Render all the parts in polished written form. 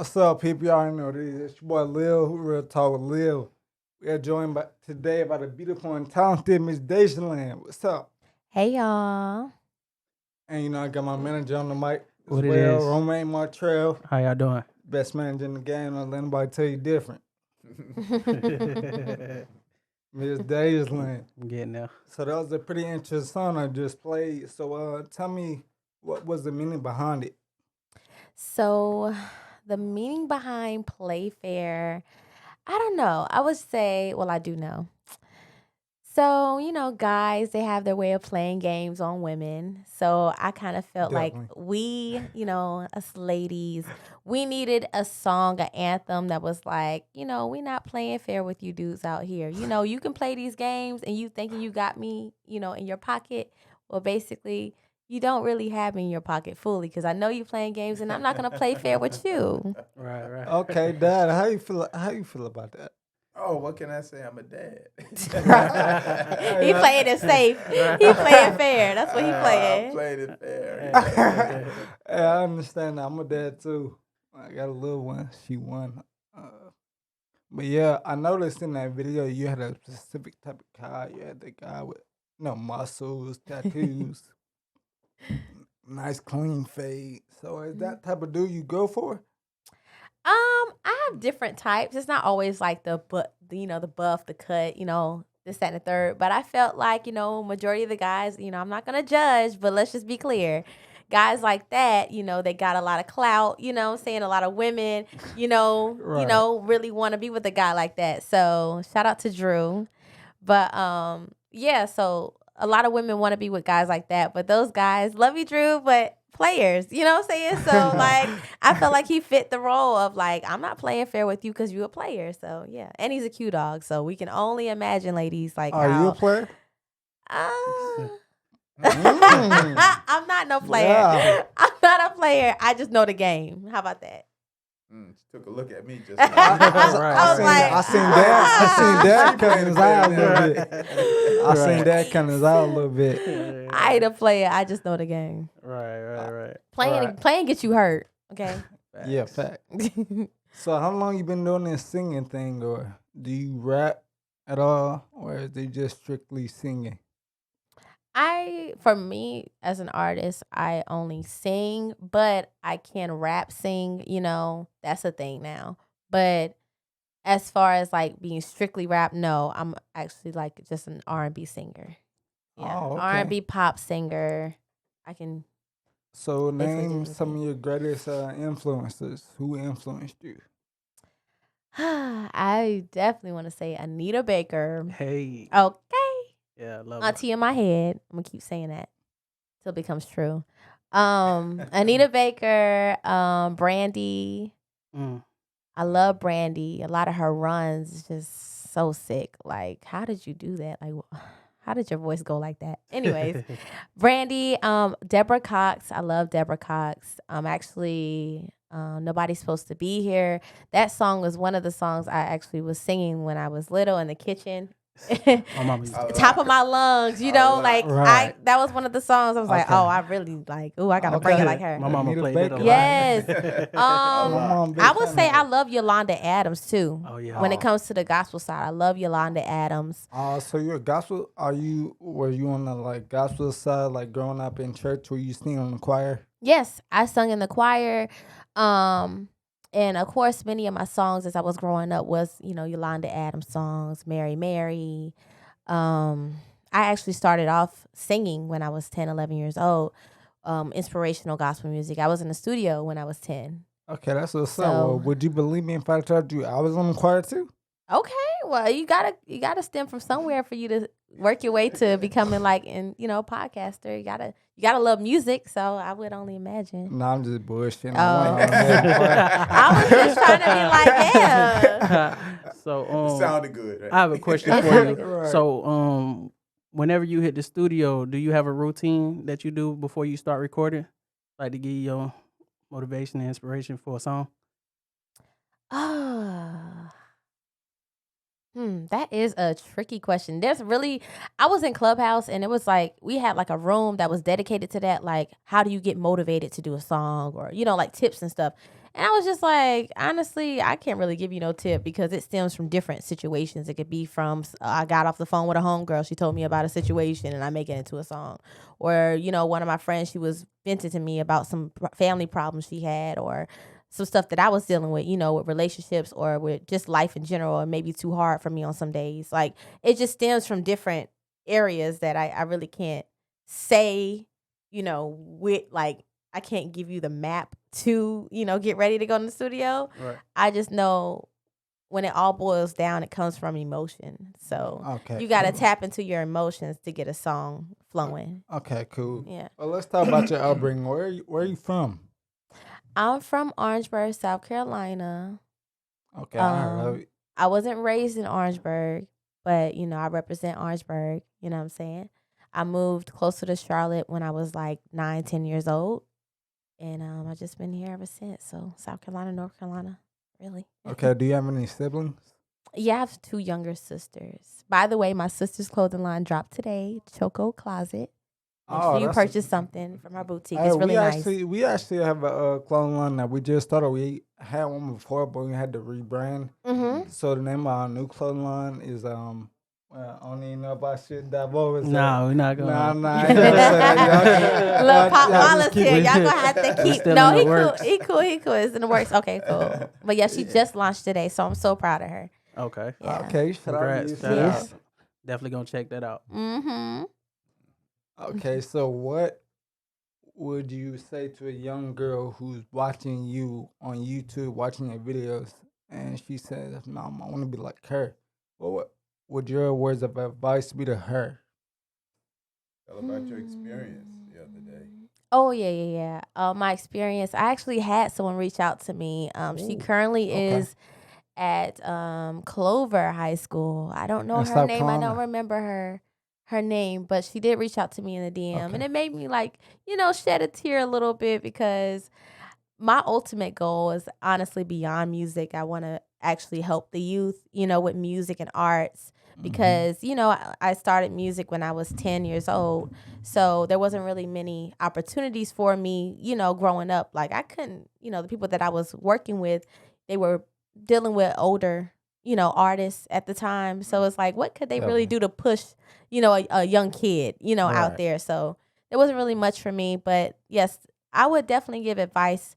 What's up, people? Y'all already know this. It's your boy Lil, who Real Talk with Lil. We are joined today by the beautiful and talented Miss Dajulyn. What's up? Hey y'all. And I got my manager on the mic as What it well, is? Romaine Martrell, How y'all doing? best manager in the game. Don't let anybody tell you different. Miss Dajulyn. I'm getting there. So that was a pretty interesting song I just played. So tell me, what was the meaning behind it? So, the meaning behind Playfair, I don't know. I would say, well, I do know. So, guys, they have their way of playing games on women. So, I kind of felt like Definitely. us ladies, we needed a song, an anthem that was like, we not playing fair with you dudes out here. You can play these games and you thinking you got me, in your pocket. Well, basically, you don't really have me in your pocket fully because I know you playing games and I'm not going to play fair with you. Right. Okay, Dad, how you feel? How you feel about that? Oh, what can I say? I'm a dad. He playing it safe. He playing fair. That's what he I playing. played it fair. Yeah, I understand that. I'm a dad too. I got a little one. She won. But yeah, I noticed in that video you had a specific type of guy. You had the guy with muscles, tattoos, nice clean fade. So is that type of dude you go for? I have different types. It's not always like the buff, the cut, this, that, and the third. But I felt like, majority of the guys, I'm not gonna judge, but let's just be clear. Guys like that, they got a lot of clout, saying a lot of women, Right. really want to be with a guy like that. So shout out to Drew. But yeah, so a lot of women want to be with guys like that. But those guys, love you, Drew, but players, you know what I'm saying? So like I felt like he fit the role of like, I'm not playing fair with you because you're a player. So yeah. And he's a cute dog. So we can only imagine, ladies, like Are you a how player? uh, Mm. I'm not no player. Yeah. I'm not a player. I just know the game. How about that? She took a look at me just I, now. I was like, I seen that She cutting his played eye a it little fair. bit. I seen that cutting his eye a little bit. I ain't a player. I just know the game. Right. Playing gets you hurt. Okay. Yeah, fact. So how long you been doing this singing thing, or do you rap at all, or is it just strictly singing? For me as an artist, I only sing, but I can rap sing, that's a thing now. But as far as like being strictly rap, no, I'm actually like just an R&B singer. Yeah. Oh, okay. R&B pop singer. I can So basically do name some anything. of your greatest influences. Who influenced you? I definitely want to say Anita Baker. Hey. Okay. Yeah, I love her. Auntie in my head. I'm gonna keep saying that till it becomes true. Anita Baker, Brandy. Mm. I love Brandy. A lot of her runs is just so sick. Like, how did you do that? Like, how did your voice go like that? Anyways, Brandy, Deborah Cox. I love Deborah Cox. Actually, Nobody's Supposed to Be Here. That song was one of the songs I actually was singing when I was little in the kitchen. My mama used to. Top of my lungs, like Right. that was one of the songs I was like, Okay. oh, I really like, I gotta bring it Okay. like her. My mama Anita played it a Baker. lot. Yes. My mom big I would fan say of I her. love Yolanda Adams too. Oh yeah. When it comes to the gospel side, I love Yolanda Adams. So you're a gospel? Were you on the like gospel side, like growing up in church, where you sing on the choir? Yes, I sung in the choir. And of course, many of my songs as I was growing up was, Yolanda Adams songs, Mary Mary. I actually started off singing when I was 10, 11 years old. Inspirational gospel music. I was in the studio when I was 10. Okay, that's what's up. So- Well, would you believe me if I told you I was on the choir too? Okay, well, you gotta stem from somewhere for you to work your way to becoming like a podcaster. You gotta love music. So I would only imagine. No, I'm just bullshitting. Oh. I wasn't on the choir. I was just trying to be like, yeah. So It sounded good, right? I have a question for you. Right. So whenever you hit the studio, do you have a routine that you do before you start recording, like to give you your motivation and inspiration for a song? That is a tricky question. I was in Clubhouse and it was like, we had like a room that was dedicated to that. Like, how do you get motivated to do a song or, like tips and stuff. And I was just like, honestly, I can't really give you no tip because it stems from different situations. It could be from I got off the phone with a homegirl. She told me about a situation and I make it into a song. Or, one of my friends, she was venting to me about some family problems she had or some stuff that I was dealing with, with relationships or with just life in general. It may be too hard for me on some days. Like, it just stems from different areas that I really can't say, with like, I can't give you the map to, get ready to go in the studio. Right. I just know when it all boils down, it comes from emotion. So Okay, you got to cool. tap into your emotions to get a song flowing. Okay, cool. Yeah. Well, let's talk about your upbringing. Where are you from? I'm from Orangeburg, South Carolina. Okay, I heard of it. I wasn't raised in Orangeburg, but, I represent Orangeburg. You know what I'm saying? I moved closer to Charlotte when I was like 9, 10 years old. And I just been here ever since. So South Carolina, North Carolina, really. Okay, do you have any siblings? Yeah, I have 2 younger sisters. By the way, my sister's clothing line dropped today, Choco Closet. Make sure you that's purchase something from her boutique. Hey, It's really nice. We actually have a clothing line that we just started. We had one before, but we had to rebrand. Mm-hmm. So the name of our new clothing line is well, I don't even know if I should divulge. No, we're not gonna. Nah. You know what I'm saying? Look, Pop y'all just Wallace keep here. it- Y'all gonna have to It's keep. still No, in the he cool. works. He cool. It's in the works. Okay, cool. But yeah, she just launched today, so I'm so proud of her. Okay. Yeah. Okay, shout out to Congrats. you. Shout Yeah. out. Definitely gonna check that out. Mm-hmm. Okay, so what would you say to a young girl who's watching you on YouTube, watching your videos, and she says, "Mom, I want to be like her"? What would your words of advice be to her? Tell about your experience the other day. Oh yeah. My experience. I actually had someone reach out to me. She Ooh, currently okay. is at Clover High School. I don't know In her South name. I don't Carolina. remember her name, but she did reach out to me in the DM, and Okay. it made me like shed a tear a little bit because my ultimate goal is honestly beyond music. I want to actually help the youth, with music and arts because, I started music when I was 10 years old. So there wasn't really many opportunities for me, growing up. Like I couldn't, the people that I was working with, they were dealing with older, artists at the time. So it's like, what could they really do to push, a young kid, out Right. there? So it wasn't really much for me. But yes, I would definitely give advice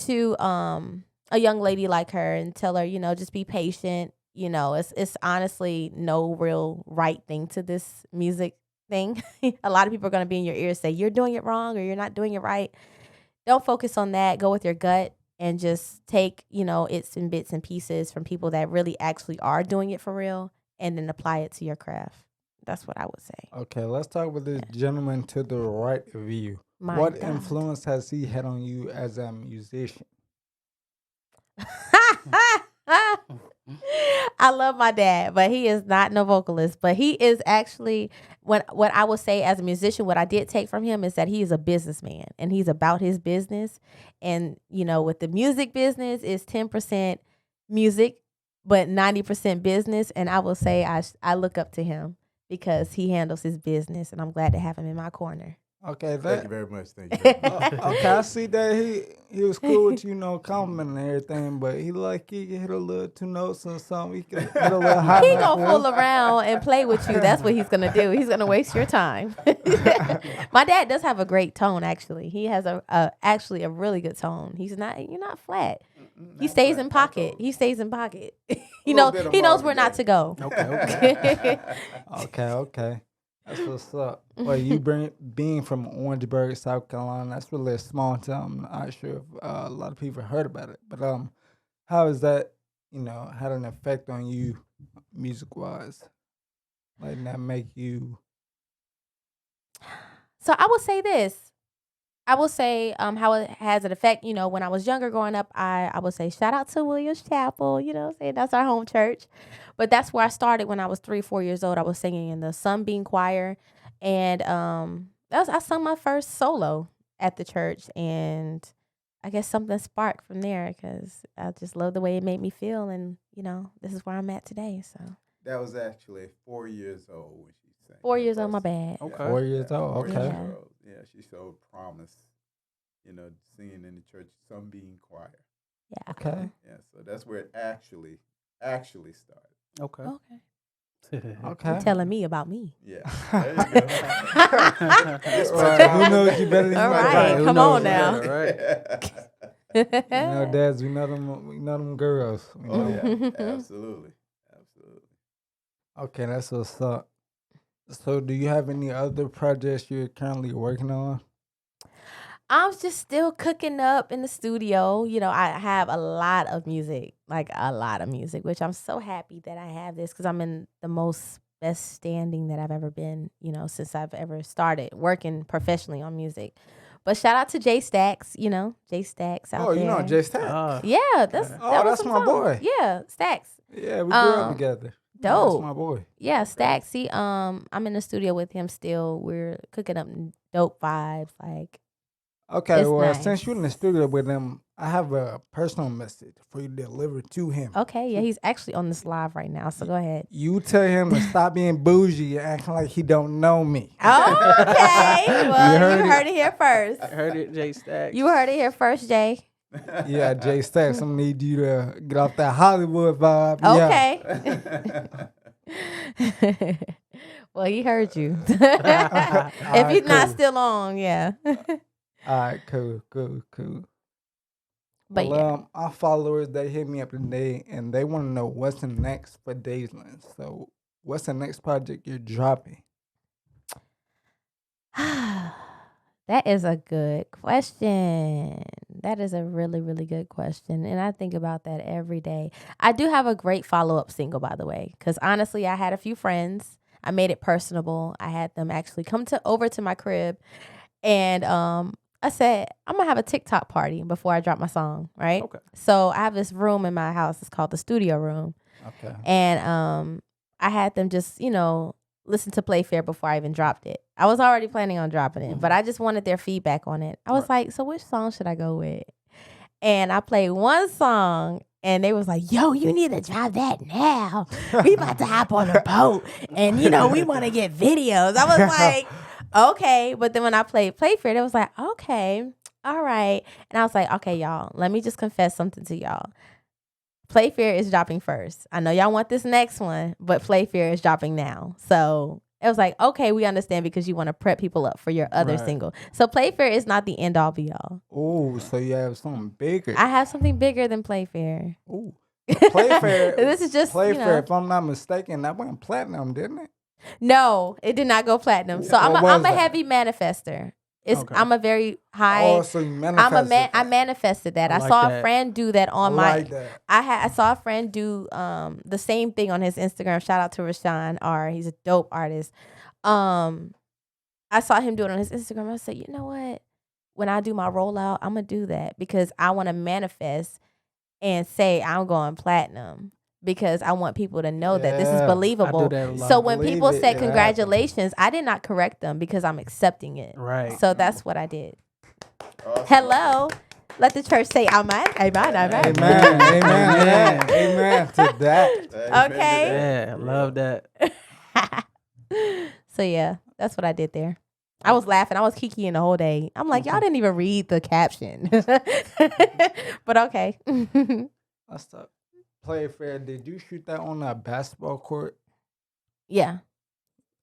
to a young lady like her and tell her, just be patient. It's honestly no real right thing to this music thing. A lot of people are going to be in your ear say you're doing it wrong or you're not doing it right. Don't focus on that. Go with your gut and just take, it's in bits and pieces from people that really actually are doing it for real and then apply it to your craft. That's what I would say. Okay, let's talk with this gentleman to the right of you. My What God. influence has he had on you as a musician? I love my dad, but he is not no vocalist. But he is actually what I would say as a musician. What I did take from him is that he is a businessman and he's about his business. And with the music business, is 10% music, but 90% business. And I will say I look up to him because he handles his business, and I'm glad to have him in my corner. Okay, Thank you very much. Thank you very much. okay, I see that he was cool with complimenting and everything, but he could hit a little 2 notes or something. He could hit a little high He note gonna for fool us. around and play with you. That's what he's gonna do. He's gonna waste your time. My dad does have a great tone. Actually, he has actually a really good tone. You're not flat. He stays in pocket. He stays in pocket. He Little bit of knows Marvin where not Gaye. to go. Okay. Okay. That's what's up. Well, being from Orangeburg, South Carolina, that's really a small town. I'm not sure if a lot of people heard about it. But how is that, had an effect on you music wise? Like that make you So I will say this. I will say how it has an effect. When I was younger growing up, I would say shout out to Williams Chapel. Saying that's our home church. But that's where I started when I was 3, 4 years old. I was singing in the Sunbeam Choir. And I sung my first solo at the church. And I guess something sparked from there because I just love the way it made me feel. And, this is where I'm at today. So That was actually 4 years old when she sang. 4 that years old, my first- bad. Okay. 4 years old. 4 Okay. years Yeah. old. Yeah, she showed promise, singing in the church Sunbeam Choir. Yeah. Okay. Yeah, so that's where it actually started. Okay. Okay. Okay. You telling me about me? Yeah, there you go. This Right, who knows you better than All my right, dad? Who come knows on you now. better, right? You know, dads, we know them girls. We Oh know. yeah, absolutely. Okay, that's what's up. So, do you have any other projects you're currently working on? I'm just still cooking up in the studio. You know, I have a lot of music, like a lot of music, which I'm so happy that I have this because I'm in the most best standing that I've ever been, you know, since I've ever started working professionally on music. But shout out to Jay Stacks, you know, Jay Stacks out Oh, there. you know Jay Stack. Yeah, that's Okay. Oh, that was that's some my song. boy. Yeah, Stacks. Yeah, we grew up Um, together. Dope. That's my boy. Yeah, Stacks. I'm in the studio with him still. We're cooking up dope vibes. Like, Okay, it's well, nice. since you're in the studio with him, I have a personal message for you to deliver to him. Okay, yeah, he's actually on this live right now. So go ahead. You tell him to stop being bougie and acting like he don't know me. Okay, well, you heard heard it. it here first. I heard it, Jay Stacks. You heard it here first, Jay. Yeah, Jay Stacks, I'm gonna need you to get off that Hollywood vibe. Okay. Well, he heard you. Yeah. If he's not cool. still on, yeah. All right, cool. But Well, yeah. our followers, they hit me up today and they want to know what's the next for Dajulyn. So, what's the next project you're dropping? That is a good question. That is a really, really good question. And I think about that every day. I do have a great follow-up single, by the way, because honestly, I had a few friends. I made it personable. I had them actually come over to my crib. And I said, I'm going to have a TikTok party before I drop my song, right? Okay. So I have this room in my house. It's called the studio room. Okay. And I had them just, you know, listen to Playfair before I even dropped it. I was already planning on dropping it, but I just wanted their feedback on it. I was like, so which song should I go with? And I played one song and they was like, yo, you need to drop that now. We about to hop on a boat and, you know, we want to get videos. I was like, okay. But then when I played Playfair, they was like, okay, all right. And I was like, okay, y'all, let me just confess something to y'all. Playfair is dropping first. I know y'all want this next one, but Playfair is dropping now. So it was like, okay, we understand because you want to prep people up for your other Right. single. So Playfair is not the end all be all. Oh, so you have something bigger. I have something bigger than Playfair. Ooh. Playfair. This is just, Playfair, you know. if I'm not mistaken, that went platinum, didn't it? No, it did not go platinum. So What was I'm a that? heavy manifester. Okay. I'm a very high. Oh, so you manifested. I manifested that. I I like saw a that. friend do that on I my. like that. I saw a friend do the same thing on his Instagram. Shout out to Rashawn R. He's a dope artist. I saw him do it on his Instagram. I said, you know what? When I do my rollout, I'm gonna do that because I want to manifest and say I'm going platinum because I want people to know that this is Yeah. believable. I do that a lot. So when Believe people it, said it congratulations, I did not correct them because I'm accepting it. Right. So that's what I did. Awesome. Hello. Let the church say amen. Amen. Amen. Amen. Amen. Amen to that. Amen to Okay. that. Yeah, I love that. So yeah, that's what I did there. I was laughing. I was kikiing the whole day. I'm like, y'all didn't even read the caption. But okay. Let's talk. Playfair, did you shoot that on a basketball court? Yeah.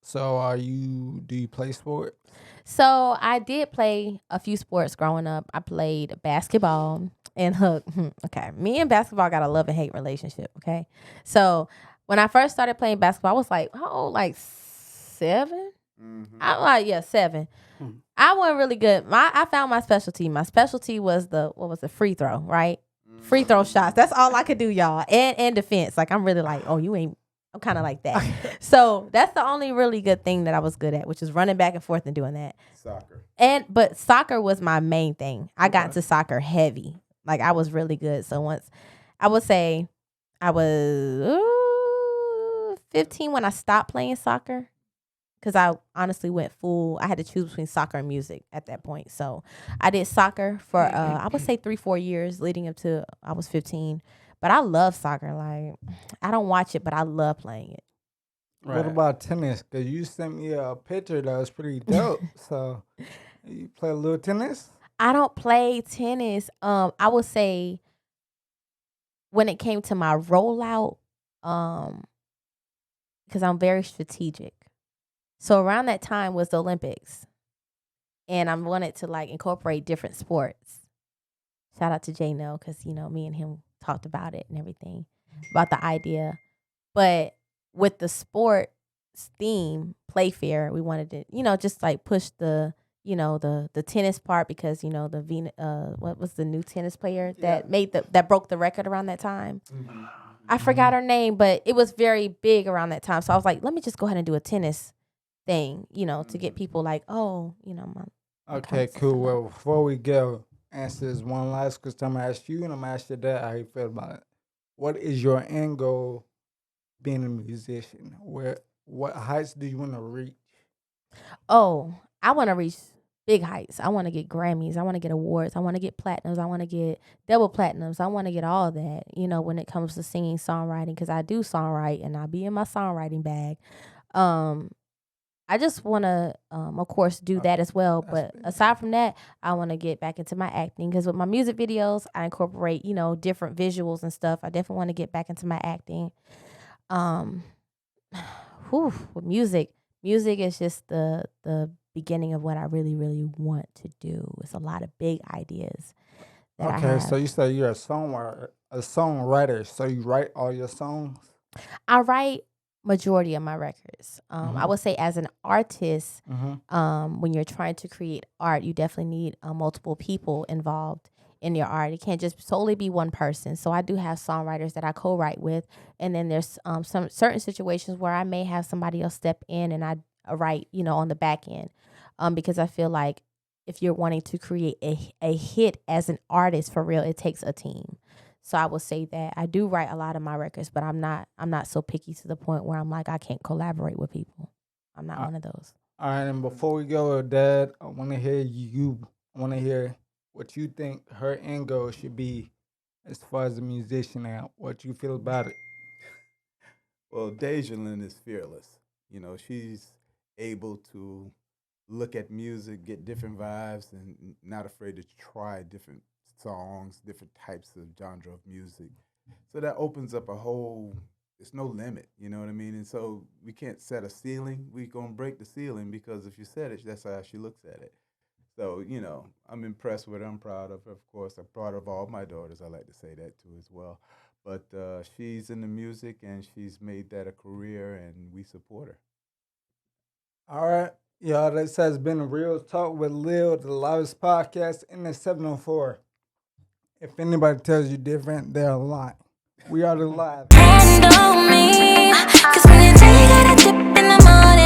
So do you play sport? So I did play a few sports growing up. I played basketball and hook. Okay. Me and basketball got a love and hate relationship. Okay. So when I first started playing basketball, I was like, how old? Like 7? Mm-hmm. I'm like, yeah, 7. Hmm. I wasn't really good. I found my specialty. My specialty was the free throw, right? Free throw shots. That's all I could do, y'all. And defense. Like I'm really like, I'm kind of like that. So that's the only really good thing that I was good at, which is running back and forth and doing that. Soccer. But soccer was my main thing. I got Okay. into soccer heavy. Like I was really good. So once I would say I was 15 when I stopped playing soccer. Because I honestly went full. I had to choose between soccer and music at that point. So I did soccer for I would say 3-4 years leading up to I was 15. But I love soccer. Like I don't watch it, but I love playing it. Right. What about tennis? Because you sent me a picture that was pretty dope. So you play a little tennis? I don't play tennis. I would say when it came to my rollout, because I'm very strategic. So around that time was the Olympics, and I wanted to like incorporate different sports. Shout out to Jay No, because me and him talked about it and everything about the idea. But with the sports theme, Play Fair, we wanted to just like push the the tennis part, because the what was the new tennis player that made that broke the record around that time. Mm-hmm. I forgot her name, but it was very big around that time. So I was like, let me just go ahead and do a tennis thing, to get people like, oh, my Okay, concept cool. and Well, all. before we go, answer this one last question. I'm gonna ask you, and I'm gonna ask your dad how he feel about it. What is your end goal being a musician? What heights do you want to reach? Oh, I want to reach big heights. I want to get Grammys. I want to get awards. I want to get platinums. I want to get double platinums. I want to get all that, when it comes to singing, songwriting, because I do songwrite and I'll be in my songwriting bag. I just want to, of course, do that as well. But aside from that, I want to get back into my acting, because with my music videos, I incorporate, different visuals and stuff. I definitely want to get back into my acting. With music is just the beginning of what I really, really want to do. It's a lot of big ideas that I Okay, have. so you say you're a songwriter. So you write all your songs? I write majority of my records. I would say as an artist, when you're trying to create art, you definitely need multiple people involved in your art. It can't just solely be one person. So I do have songwriters that I co-write with, and then there's some certain situations where I may have somebody else step in and I write, on the back end, because I feel like if you're wanting to create a hit as an artist for real, it takes a team. So I will say that I do write a lot of my records, but I'm not so picky to the point where I'm like, I can't collaborate with people. I'm not one of those. All right, and before we go, Dad, I want to hear you. I want to hear what you think her end goal should be as far as a musician and what you feel about it. Well, Dajulyn is fearless. She's able to look at music, get different vibes, and not afraid to try different songs, different types of genre of music. So that opens up a whole. There's no limit, you know what I mean? And so we can't set a ceiling. We're gonna break the ceiling because if you set it, that's how she looks at it. So I'm impressed with her. I'm proud of her. Of course, I'm proud of all my daughters. I like to say that too as well. But she's in the music and she's made that a career, and we support her. All right, y'all, this has been Real Talk with Lil, the loudest podcast in the 704. If anybody tells you different, they're lying. We are the live. Handle me, 'cause when you tell you gotta dip in the morning.